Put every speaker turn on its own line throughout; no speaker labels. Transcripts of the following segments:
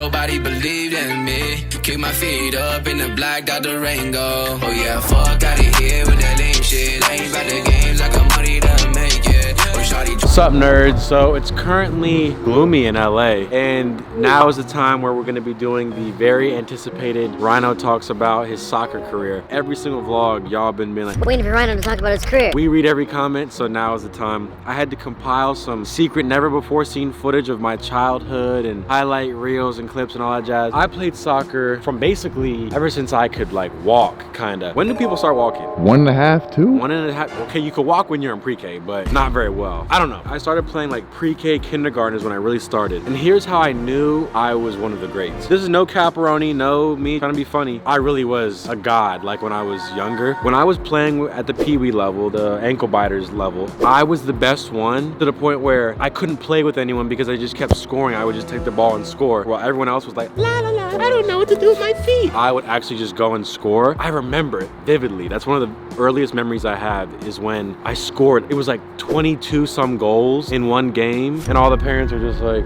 Nobody believed in me. Kick my feet up in the black, out the rain go. Oh yeah, fuck out of here with that lame shit. I ain't about the games, I got money to make it. Oh, shawty.
What's up, nerds? So it's currently gloomy in LA, and now is the time where we're going to be doing the very anticipated Rhino talks about his soccer career. Every single vlog, y'all been like
waiting for Rhino to talk about his career.
We read every comment, so now is the time. I had to compile some secret, never before seen footage of my childhood and highlight reels and clips and all that jazz. I played soccer from basically ever since I could like walk, kinda. When do people start walking?
1.5, 2?
1.5. Okay, you could walk when you're in pre-K, but not very well. I don't know. I started playing like pre-K, kindergarten is when I really started. And here's how I knew I was one of the greats. This is no caparoni, no me trying to be funny. I really was a god like when I was younger. When I was playing at the pee-wee level, the ankle biters level, I was the best one to the point where I couldn't play with anyone because I just kept scoring. I would just take the ball and score while everyone else was like, la la la, I don't know what to do with my feet. I would actually just go and score. I remember it vividly. That's one of the earliest memories I have is when I scored. It was like 22 some goals in one game, and all the parents are just like,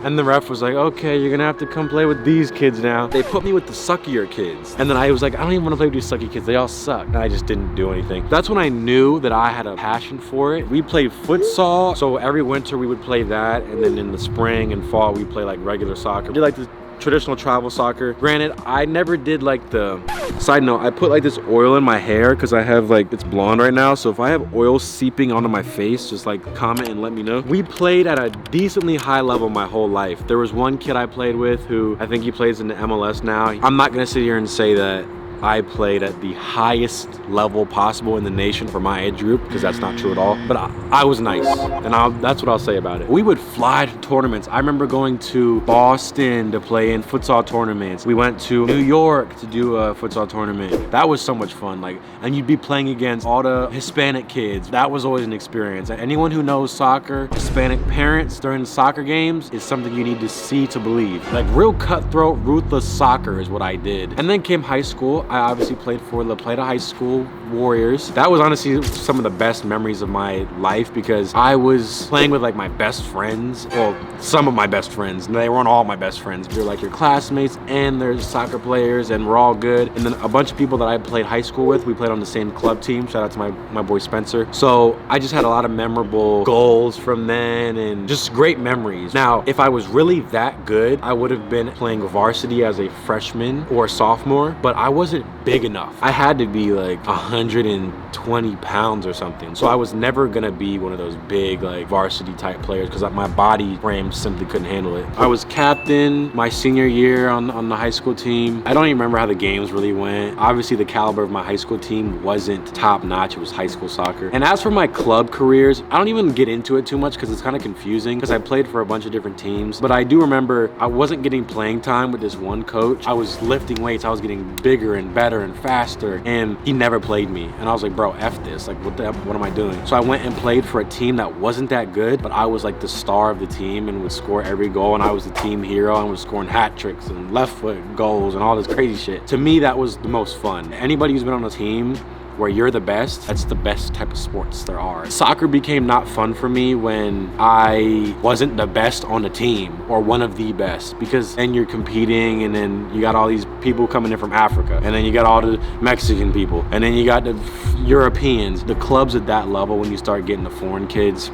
and the ref was like, okay, you're gonna have to come play with these kids now. They put me with the suckier kids. And then I was like, I don't even wanna play with these sucky kids. They all suck. And I just didn't do anything. That's when I knew that I had a passion for it. We played futsal. So every winter we would play that. And then in the spring and fall, we play like regular soccer. We did like the traditional travel soccer. Granted, I never did like the, side note, I put like this oil in my hair because I have like, it's blonde right now. So if I have oil seeping onto my face, just like comment and let me know. We played at a decently high level my whole life. There was one kid I played with who I think he plays in the MLS now. I'm not gonna sit here and say that I played at the highest level possible in the nation for my age group, because that's not true at all. But I was nice, and that's what I'll say about it. We would fly to tournaments. I remember going to Boston to play in futsal tournaments. We went to New York to do a futsal tournament. That was so much fun. Like, and you'd be playing against all the Hispanic kids. That was always an experience. Anyone who knows soccer, Hispanic parents during soccer games is something you need to see to believe. Like real cutthroat, ruthless soccer is what I did. And then came high school. I obviously played for the Plata High School Warriors. That was honestly some of the best memories of my life because I was playing with like my best friends. Well, some of my best friends. They weren't all my best friends. They're like your classmates and they're soccer players and we're all good. And then a bunch of people that I played high school with, we played on the same club team. Shout out to my boy Spencer. So I just had a lot of memorable goals from then and just great memories. Now, if I was really that good, I would have been playing varsity as a freshman or sophomore, but I wasn't big enough. I had to be like 120 pounds or something. So I was never gonna be one of those big like varsity type players because my body frame simply couldn't handle it. I was captain my senior year on the high school team. I don't even remember how the games really went. Obviously the caliber of my high school team wasn't top notch. It was high school soccer. And as for my club careers, I don't even get into it too much because it's kind of confusing because I played for a bunch of different teams. But I do remember I wasn't getting playing time with this one coach. I was lifting weights. I was getting bigger and better and faster, and he never played me. And I was like, bro, F this. Like, what am I doing? So I went and played for a team that wasn't that good, but I was like the star of the team and would score every goal, and I was the team hero and was scoring hat tricks and left foot goals and all this crazy shit. To me, that was the most fun. Anybody who's been on a team where you're the best, that's the best type of sports there are. Soccer became not fun for me when I wasn't the best on the team or one of the best, because then you're competing and then you got all these people coming in from Africa and then you got all the Mexican people and then you got the Europeans. The clubs at that level, when you start getting the foreign kids,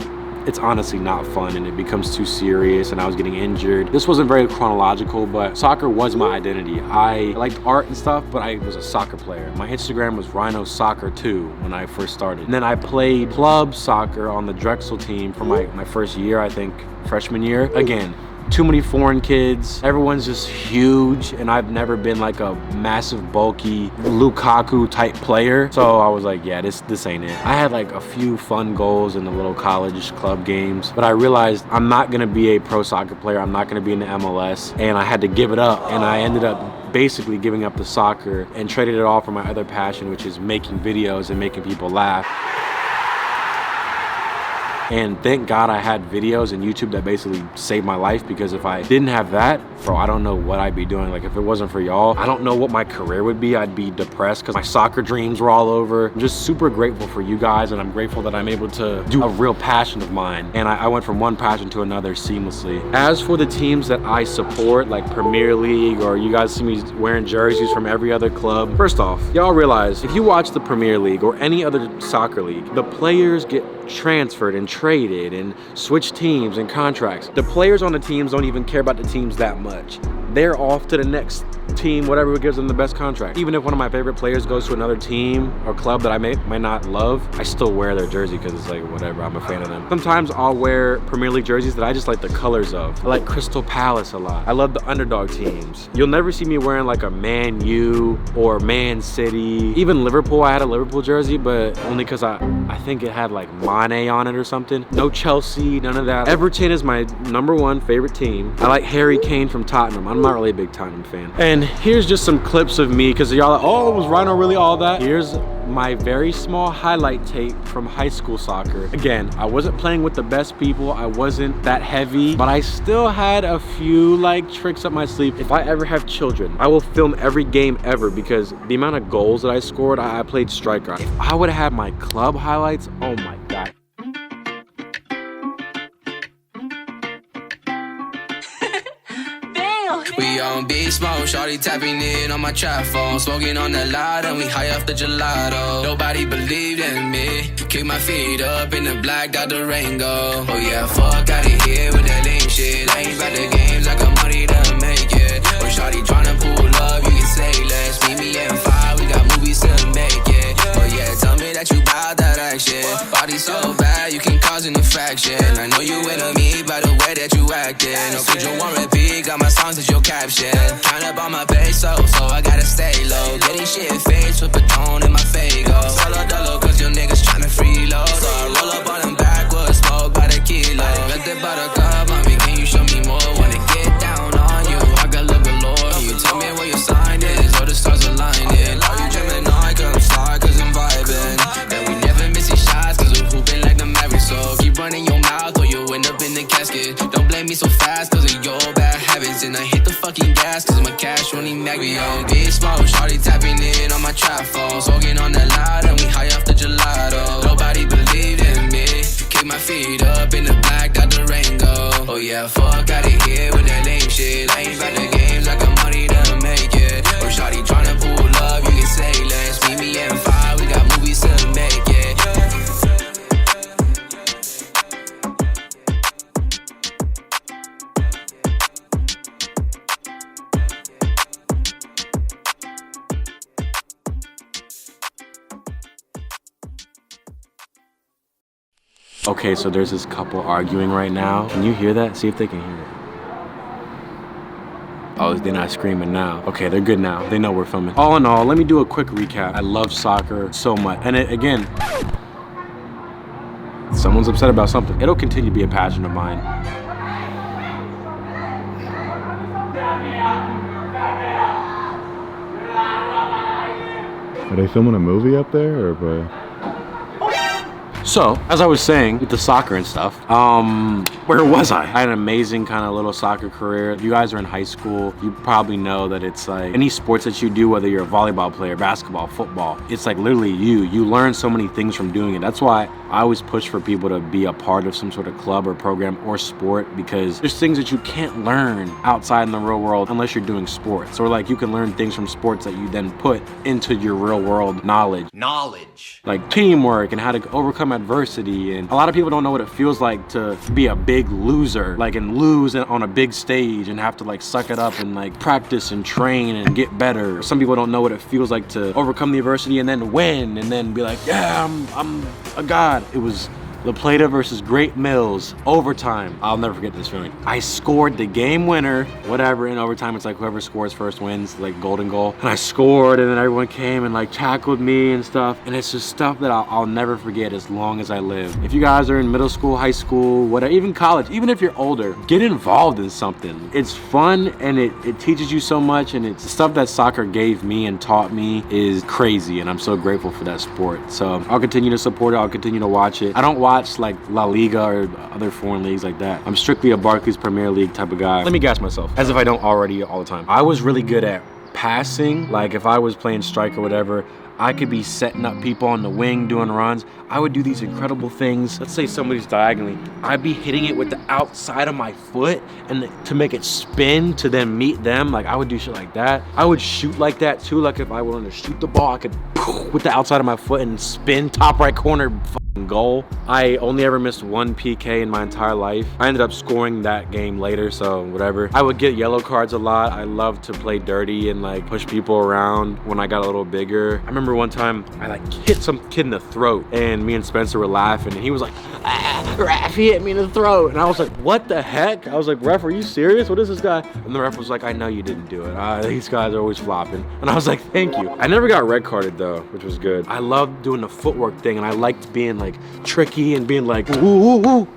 it's honestly not fun and it becomes too serious, and I was getting injured. This wasn't very chronological, but soccer was my identity. I liked art and stuff, but I was a soccer player. My Instagram was Rhino Soccer 2 when I first started. And then I played club soccer on the Drexel team for my first year, I think, freshman year. Again, too many foreign kids. Everyone's just huge, and I've never been like a massive, bulky Lukaku type player. So I was like, yeah, this ain't it. I had like a few fun goals in the little college club games, but I realized I'm not gonna be a pro soccer player. I'm not gonna be in the MLS, and I had to give it up. And I ended up basically giving up the soccer and traded it all for my other passion, which is making videos and making people laugh. And thank God I had videos and YouTube that basically saved my life, because if I didn't have that, bro, I don't know what I'd be doing. Like if it wasn't for y'all, I don't know what my career would be. I'd be depressed because my soccer dreams were all over. I'm just super grateful for you guys, and I'm grateful that I'm able to do a real passion of mine. And I went from one passion to another seamlessly. As for the teams that I support, like Premier League, or you guys see me wearing jerseys from every other club, first off, y'all realize if you watch the Premier League or any other soccer league, the players get transferred and traded and switch teams and contracts. The players on the teams don't even care about the teams that much. They're off to the next team, whatever gives them the best contract. Even if one of my favorite players goes to another team or club that I might not love, I still wear their jersey because it's like, whatever, I'm a fan of them. Sometimes I'll wear Premier League jerseys that I just like the colors of. I like Crystal Palace a lot. I love the underdog teams. You'll never see me wearing like a Man U or Man City. Even Liverpool, I had a Liverpool jersey, but only because I think it had like Mane on it or something. No Chelsea, none of that. Everton is my #1 favorite team. I like Harry Kane from Tottenham. I'm not really a big Tottenham fan. And here's just some clips of me, because y'all are like, oh, was Rhino really all that? Here's my very small highlight tape from high school soccer. Again, I wasn't playing with the best people. I wasn't that heavy, but I still had a few like tricks up my sleeve. If I ever have children, I will film every game ever, because the amount of goals that I scored, I played striker. If I would have had my club highlights, oh my God.
We on beast mode, shawty tapping in on my trap phone, smoking on the lot and we high off the gelato. Nobody believed in me, kick my feet up in the black, got the rain go. Oh yeah, fuck out of here with that lame shit. I ain't about the games, I got money to make it. Oh shawty tryna pull up, you can say less. Meet me at 5, we got movies to make it. Oh yeah, tell me that you bout that action. Body so bad, you can cause an infraction. I know you into me by the way that you acting. No could you want repeat, got my songs as your caption. Tryna buy my peso, so I gotta stay low. Getting shit faced with Patron in my Fago. Solo dolo, cause your niggas tryna freeload. So I roll up on them backwards, smoke by the kilo. Bet they by the cup, mommy, can you show me more? Wanna get down on you, I got love galore. Can you tell me where your sign is, or the stars aligning? Are you dreaming on, cause I'm star, cause I'm vibing. And we never missing shots, cause we're hooping like the Mavericks. So keep running your mouth, or you'll end up in the casket. Don't blame me so fast, cause of your bad habits. And I hit the fucking gas, cause my cash only mag me on big smoke. Shawty tapping in on my trap phone, smoking on the loud and we high off the gelato. Nobody believed in me, kick my feet up in the black, got the rain go. Oh yeah, fuck out of here with that lame shit. I ain't about the games, I got money to make it. Oh shawty tryna pull up, you can say less. Meet me at 5, we got movies to make it.
Okay, so there's this couple arguing right now. Can you hear that? See if they can hear it. Oh, they're not screaming now. Okay, they're good now. They know we're filming. All in all, let me do a quick recap. I love soccer so much. And again, someone's upset about something. It'll continue to be a passion of mine.
Are they filming a movie up there, or?
So, as I was saying, with the soccer and stuff, where was I? I had an amazing kind of little soccer career. If you guys are in high school, you probably know that it's like any sports that you do, whether you're a volleyball player, basketball, football, it's like literally you learn so many things from doing it. That's why I always push for people to be a part of some sort of club or program or sport, because there's things that you can't learn outside in the real world unless you're doing sports. Or like you can learn things from sports that you then put into your real world knowledge. Like teamwork and how to overcome adversity. And a lot of people don't know what it feels like to be a big loser, like and lose on a big stage and have to like suck it up and like practice and train and get better. Some people don't know what it feels like to overcome the adversity and then win and then be like, yeah, I'm a god. It was Plata versus Great Mills, overtime. I'll never forget this feeling. I scored the game winner, whatever, in overtime. It's like whoever scores first wins, like golden goal. And I scored, and then everyone came and like tackled me and stuff. And it's just stuff that I'll never forget as long as I live. If you guys are in middle school, high school, whatever, even college, even if you're older, get involved in something. It's fun and it teaches you so much, and it's stuff that soccer gave me and taught me is crazy, and I'm so grateful for that sport. So I'll continue to support it. I'll continue to watch it. I don't watch watch like La Liga or other foreign leagues like that. I'm strictly a Barclays Premier League type of guy. Let me gas myself, as if I don't already all the time. I was really good at passing. Like if I was playing strike or whatever, I could be setting up people on the wing doing runs. I would do these incredible things. Let's say somebody's diagonally. I'd be hitting it with the outside of my foot and to make it spin to then meet them. Like I would do shit like that. I would shoot like that too. Like if I wanted to shoot the ball, I could with the outside of my foot and spin top right corner goal. I only ever missed one PK in my entire life. I ended up scoring that game later, so whatever. I would get yellow cards a lot. I loved to play dirty and like push people around when I got a little bigger. I remember one time I like hit some kid in the throat and me and Spencer were laughing and he was like, ref, he hit me in the throat. And I was like, what the heck? I was like, ref, are you serious? What is this guy? And the ref was like, I know you didn't do it. These guys are always flopping. And I was like, thank you. I never got red carded though, which was good. I loved doing the footwork thing and I liked being like tricky and being like, ooh, ooh, ooh,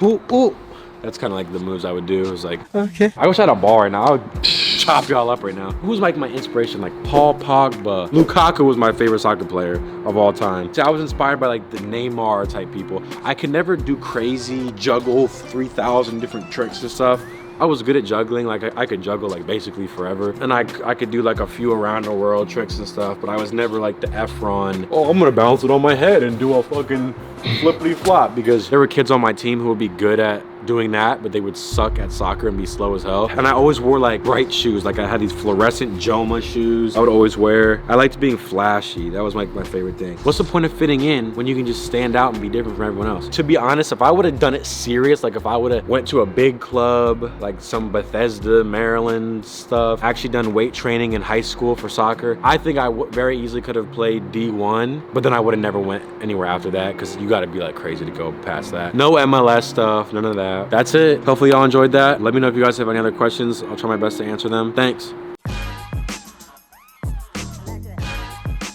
ooh, ooh. That's kind of like the moves I would do. It was like, okay. I wish I had a ball right now. I would chop y'all up right now. Who's like my inspiration? Like Paul Pogba. Lukaku was my favorite soccer player of all time. See, I was inspired by like the Neymar type people. I could never do crazy juggle 3,000 different tricks and stuff. I was good at juggling, like I could juggle like basically forever. And I could do like a few around the world tricks and stuff, but I was never like the Efron, oh, I'm gonna bounce it on my head and do a fucking flippity flop, because there were kids on my team who would be good at doing that, but they would suck at soccer and be slow as hell. And I always wore like bright shoes. Like I had these fluorescent Joma shoes I would always wear. I liked being flashy. That was like my favorite thing. What's the point of fitting in when you can just stand out and be different from everyone else? To be honest, if I would have done it serious, like if I would have went to a big club, like some Bethesda, Maryland stuff, actually done weight training in high school for soccer, I think I very easily could have played D1, but then I would have never went anywhere after that, because you got to be like crazy to go past that. No MLS stuff, none of that. That's it. Hopefully y'all enjoyed that. Let me know if you guys have any other questions. I'll try my best to answer them. Thanks.